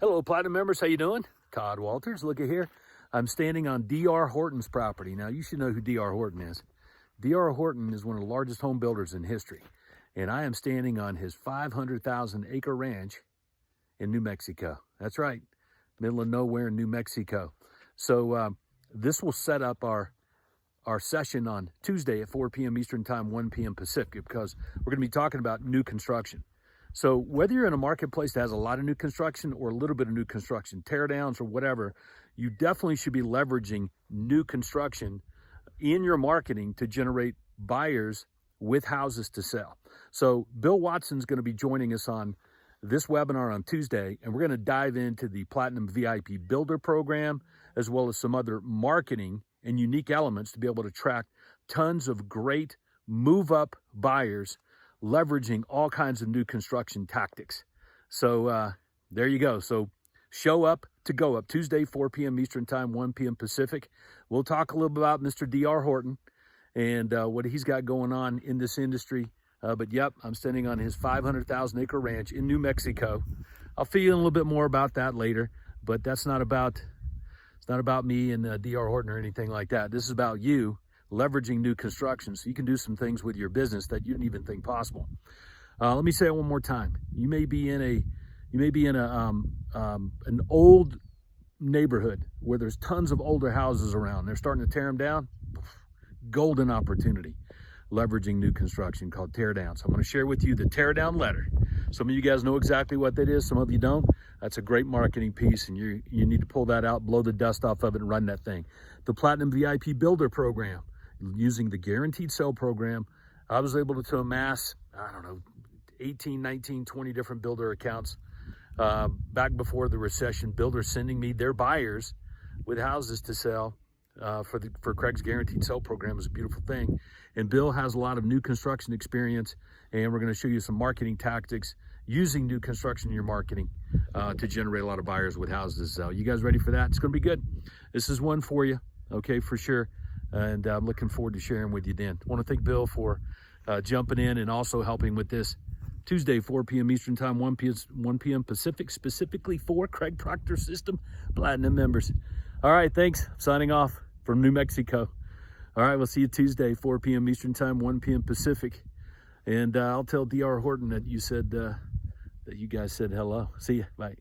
Hello, Platinum members. How you doing? Todd Walters. Look at here. I'm standing on D.R. Horton's property. Now, you should know who D.R. Horton is. D.R. Horton is one of the largest home builders in history, and I am standing on his 500,000-acre ranch in New Mexico. That's right, middle of nowhere in New Mexico. So this will set up our session on Tuesday at 4 p.m. Eastern Time, 1 p.m. Pacific, because we're going to be talking about new construction. So whether you're in a marketplace that has a lot of new construction or a little bit of new construction, tear downs or whatever, you definitely should be leveraging new construction in your marketing to generate buyers with houses to sell. So Bill Watson's going to be joining us on this webinar on Tuesday, and we're going to dive into the Platinum VIP Builder Program, as well as some other marketing and unique elements to be able to attract tons of great move-up buyers leveraging all kinds of new construction tactics. So there you go. So show up to go up Tuesday, 4 p.m. Eastern Time, 1 p.m. Pacific. We'll talk a little bit about Mr. D.R. Horton and what he's got going on in this industry. But yep, I'm standing on his 500,000-acre ranch in New Mexico. I'll fill you in a little bit more about that later, but it's not about me and D.R. Horton or anything like that. This is about you leveraging new construction so you can do some things with your business that you didn't even think possible. Let me say it one more time. You may be in an old neighborhood where there's tons of older houses around. They're starting to tear them down. Golden opportunity leveraging new construction called tear down. So I'm going to share with you the tear down letter. Some of you guys know exactly what that is. Some of you don't. That's a great marketing piece, and you need to pull that out, blow the dust off of it, and run that thing. The Platinum VIP Builder Program, using the Guaranteed Sale Program, I was able to amass, 18, 19, 20 different builder accounts. Back before the recession, builders sending me their buyers with houses to sell for Craig's Guaranteed Sale Program is a beautiful thing. And Bill has a lot of new construction experience, and we're going to show you some marketing tactics using new construction in your marketing to generate a lot of buyers with houses. You guys ready for that? It's going to be good. This is one for you, okay, for sure. And I'm looking forward to sharing with you then. I want to thank Bill for jumping in and also helping with this Tuesday, 4 p.m. Eastern Time, 1 p.m. Pacific, specifically for Craig Proctor System Platinum members. All right, thanks. Signing off from New Mexico. All right, we'll see you Tuesday, 4 p.m. Eastern Time, 1 p.m. Pacific. And I'll tell D.R. Horton that you said, that you guys said hello. See ya. Bye.